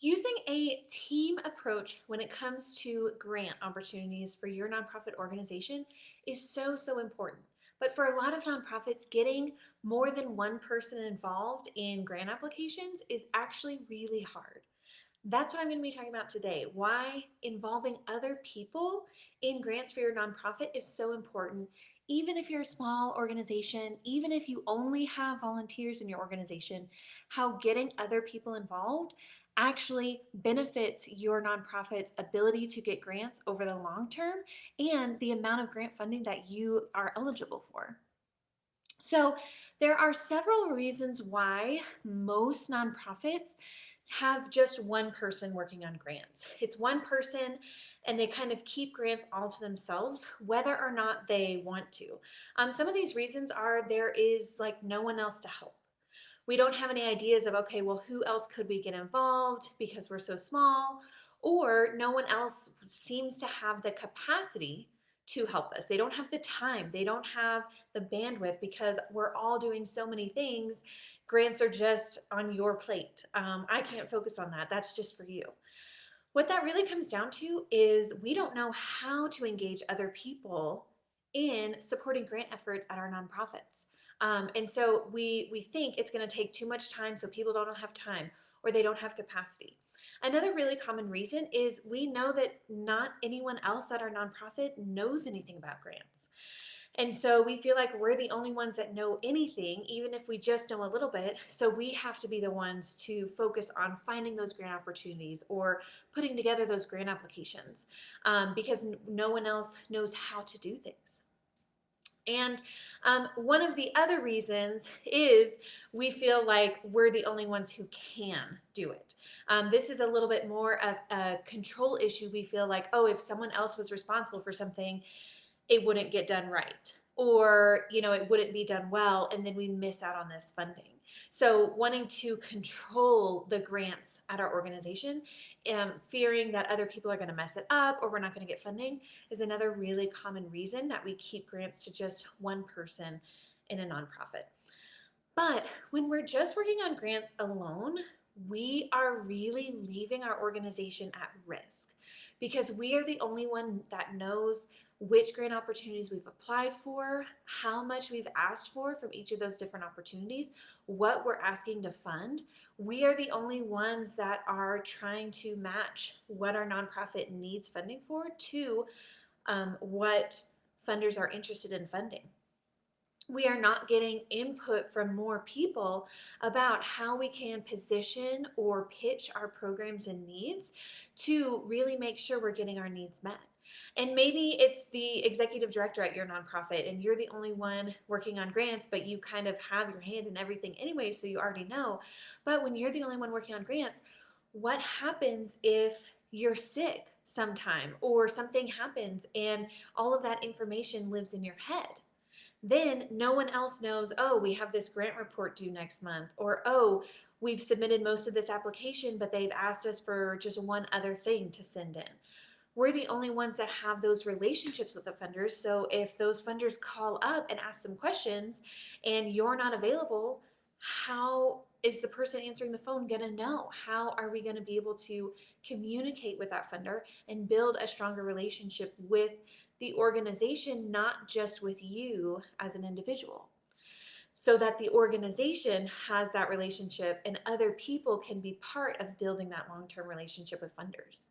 Using a team approach when it comes to grant opportunities for your nonprofit organization is so important. But for a lot of nonprofits, getting more than one person involved in grant applications is actually really hard. That's what I'm going to be talking about today. Why involving other people in grants for your nonprofit is so important. Even if you're a small organization, even if you only have volunteers in your organization, how getting other people involved actually benefits your nonprofit's ability to get grants over the long term and the amount of grant funding that you are eligible for. So, there are several reasons why most nonprofits have just one person working on grants. It's one person and they kind of keep grants all to themselves, whether or not they want to. Some of these reasons are there is like no one else to help. We don't have any ideas of, okay, well, who else could we get involved because we're so small? Or no one else seems to have the capacity to help us. They don't have the time, they don't have the bandwidth because we're all doing so many things. Grants are just on your plate. I can't focus on that. That's just for you. What that really comes down to is we don't know how to engage other people in supporting grant efforts at our nonprofits. And so we think it's going to take too much time, so people don't have time or they don't have capacity. Another really common reason is we know that not anyone else at our nonprofit knows anything about grants. And so we feel like we're the only ones that know anything, even if we just know a little bit. So we have to be the ones to focus on finding those grant opportunities or putting together those grant applications because no one else knows how to do things. And one of the other reasons is we feel like we're the only ones who can do it. This is a little bit more of a control issue. We feel like, oh, if someone else was responsible for something, it wouldn't get done right, or it wouldn't be done well, and then we miss out on this funding. So wanting to control the grants at our organization, fearing that other people are going to mess it up or we're not going to get funding, is another really common reason that we keep grants to just one person in a nonprofit. But when we're just working on grants alone, we are really leaving our organization at risk because we are the only one that knows which grant opportunities we've applied for, how much we've asked for from each of those different opportunities, what we're asking to fund. We are the only ones that are trying to match what our nonprofit needs funding for to what funders are interested in funding. We are not getting input from more people about how we can position or pitch our programs and needs to really make sure we're getting our needs met. And maybe it's the executive director at your nonprofit and you're the only one working on grants, but you kind of have your hand in everything anyway, so you already know. But when you're the only one working on grants, what happens if you're sick sometime or something happens and all of that information lives in your head? Then no one else knows, oh, we have this grant report due next month, or oh, we've submitted most of this application, but they've asked us for just one other thing to send in. We're the only ones that have those relationships with the funders. So if those funders call up and ask some questions and you're not available, how is the person answering the phone going to know? How are we going to be able to communicate with that funder and build a stronger relationship with the organization, not just with you as an individual? So that the organization has that relationship and other people can be part of building that long-term relationship with funders.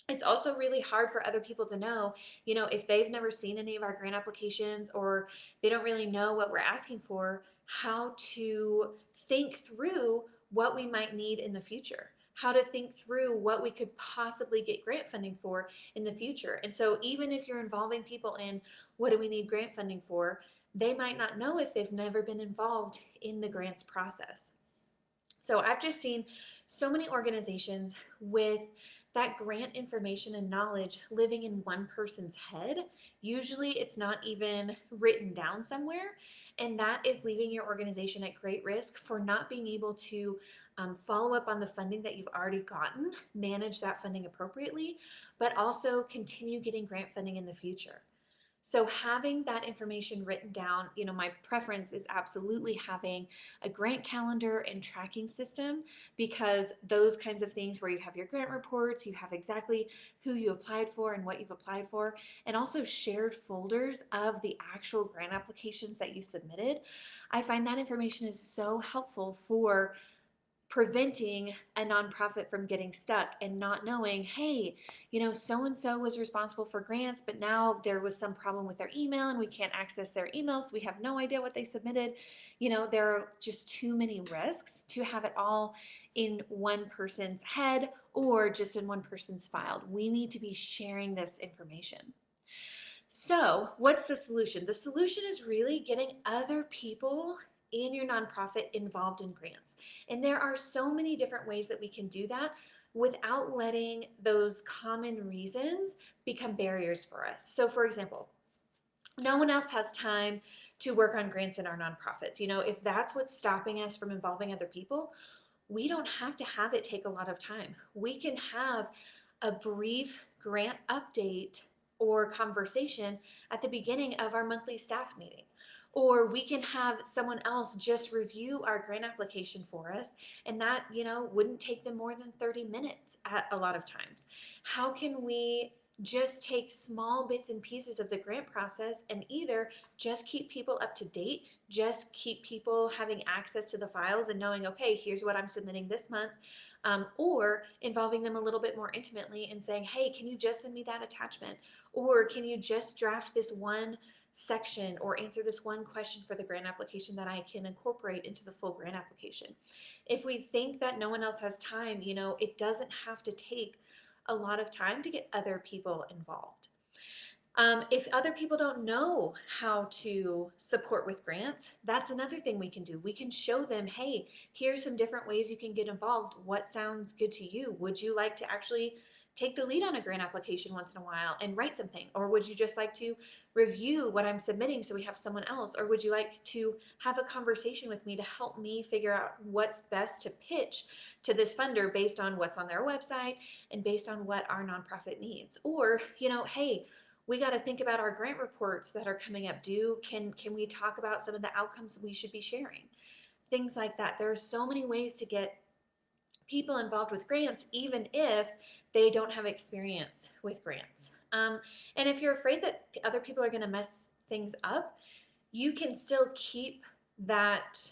It's also really hard for other people to know, if they've never seen any of our grant applications or they don't really know what we're asking for, how to think through what we might need in the future, how to think through what we could possibly get grant funding for in the future. And so even if you're involving people in what do we need grant funding for, they might not know if they've never been involved in the grants process. So I've just seen so many organizations with that grant information and knowledge living in one person's head. Usually it's not even written down somewhere, and that is leaving your organization at great risk for not being able to follow up on the funding that you've already gotten, manage that funding appropriately, but also continue getting grant funding in the future. So having that information written down, my preference is absolutely having a grant calendar and tracking system, because those kinds of things where you have your grant reports, you have exactly who you applied for and what you've applied for, and also shared folders of the actual grant applications that you submitted. I find that information is so helpful for preventing a nonprofit from getting stuck and not knowing, hey, so and so was responsible for grants, but now there was some problem with their email and we can't access their email, so we have no idea what they submitted. There are just too many risks to have it all in one person's head or just in one person's file. We need to be sharing this information. So, what's the solution? The solution is really getting other people in your nonprofit involved in grants. And there are so many different ways that we can do that without letting those common reasons become barriers for us. So, for example, no one else has time to work on grants in our nonprofits. If that's what's stopping us from involving other people, we don't have to have it take a lot of time. We can have a brief grant update or conversation at the beginning of our monthly staff meeting. Or we can have someone else just review our grant application for us, and that, wouldn't take them more than 30 minutes at a lot of times. How can we just take small bits and pieces of the grant process and either just keep people up to date, just keep people having access to the files and knowing, okay, here's what I'm submitting this month, or involving them a little bit more intimately and saying, hey, can you just send me that attachment? Or can you just draft this one section or answer this one question for the grant application that I can incorporate into the full grant application? If we think that no one else has time, it doesn't have to take a lot of time to get other people involved. If other people don't know how to support with grants, that's another thing we can do. We can show them, hey, here's some different ways you can get involved. What sounds good to you? Would you like to actually take the lead on a grant application once in a while and write something? Or would you just like to review what I'm submitting so we have someone else? Or would you like to have a conversation with me to help me figure out what's best to pitch to this funder based on what's on their website and based on what our nonprofit needs? Or, hey, we got to think about our grant reports that are coming up due. Can we talk about some of the outcomes we should be sharing? Things like that. There are so many ways to get people involved with grants, even if they don't have experience with grants. And if you're afraid that other people are going to mess things up, you can still keep that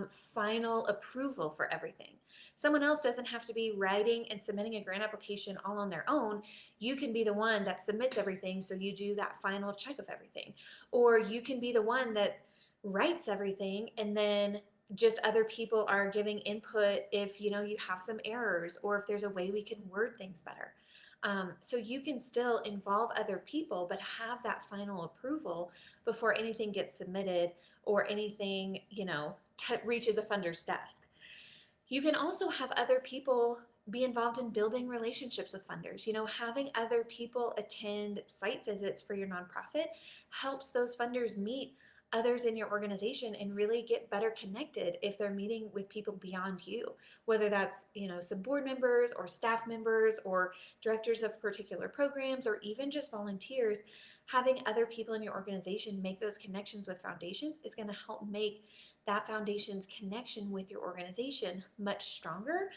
final approval for everything. Someone else doesn't have to be writing and submitting a grant application all on their own. You can be the one that submits everything, so you do that final check of everything. Or you can be the one that writes everything, and then just other people are giving input if you have some errors or if there's a way we can word things better. So you can still involve other people, but have that final approval before anything gets submitted or anything reaches a funder's desk. You can also have other people be involved in building relationships with funders. Having other people attend site visits for your nonprofit helps those funders meet others in your organization and really get better connected if they're meeting with people beyond you, whether that's some board members or staff members or directors of particular programs or even just volunteers. Having other people in your organization make those connections with foundations is going to help make that foundation's connection with your organization much stronger,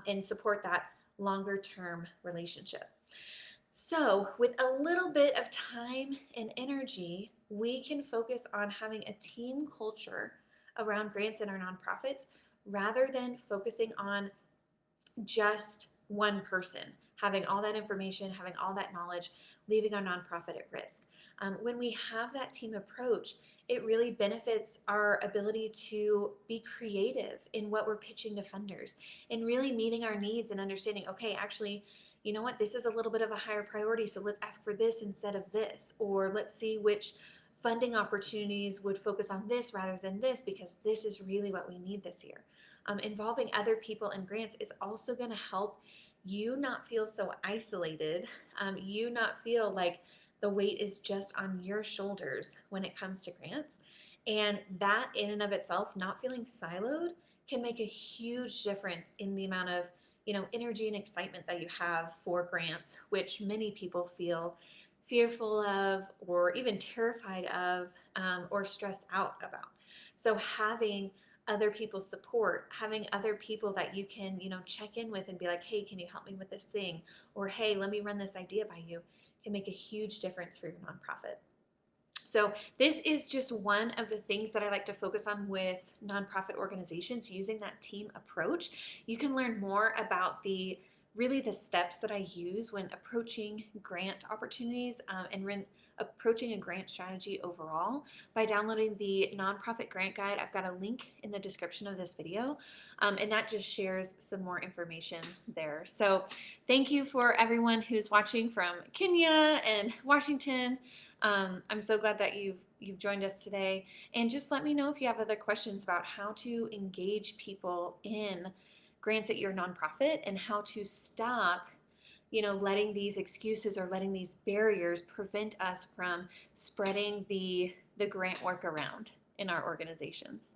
and support that longer term relationship. So, with a little bit of time and energy, we can focus on having a team culture around grants in our nonprofits rather than focusing on just one person having all that information, having all that knowledge, leaving our nonprofit at risk. When we have that team approach, it really benefits our ability to be creative in what we're pitching to funders and really meeting our needs and understanding, okay, actually, you know what, this is a little bit of a higher priority, so let's ask for this instead of this, or let's see which funding opportunities would focus on this rather than this because this is really what we need this year. Involving other people in grants is also going to help you not feel so isolated, you not feel like the weight is just on your shoulders when it comes to grants. And that in and of itself, not feeling siloed, can make a huge difference in the amount of energy and excitement that you have for grants, which many people feel fearful of, or even terrified of, or stressed out about. So having other people's support, having other people that you can, check in with and be like, hey, can you help me with this thing? Or hey, let me run this idea by you, can make a huge difference for your nonprofit. So this is just one of the things that I like to focus on with nonprofit organizations, using that team approach. You can learn more about the steps that I use when approaching grant opportunities, and approaching a grant strategy overall by downloading the Nonprofit Grant Guide. I've got a link in the description of this video, and that just shares some more information there. So thank you for everyone who's watching from Kenya and Washington. I'm so glad that you've joined us today, and just let me know if you have other questions about how to engage people in grants at your nonprofit and how to stop, letting these excuses or letting these barriers prevent us from spreading the grant work around in our organizations.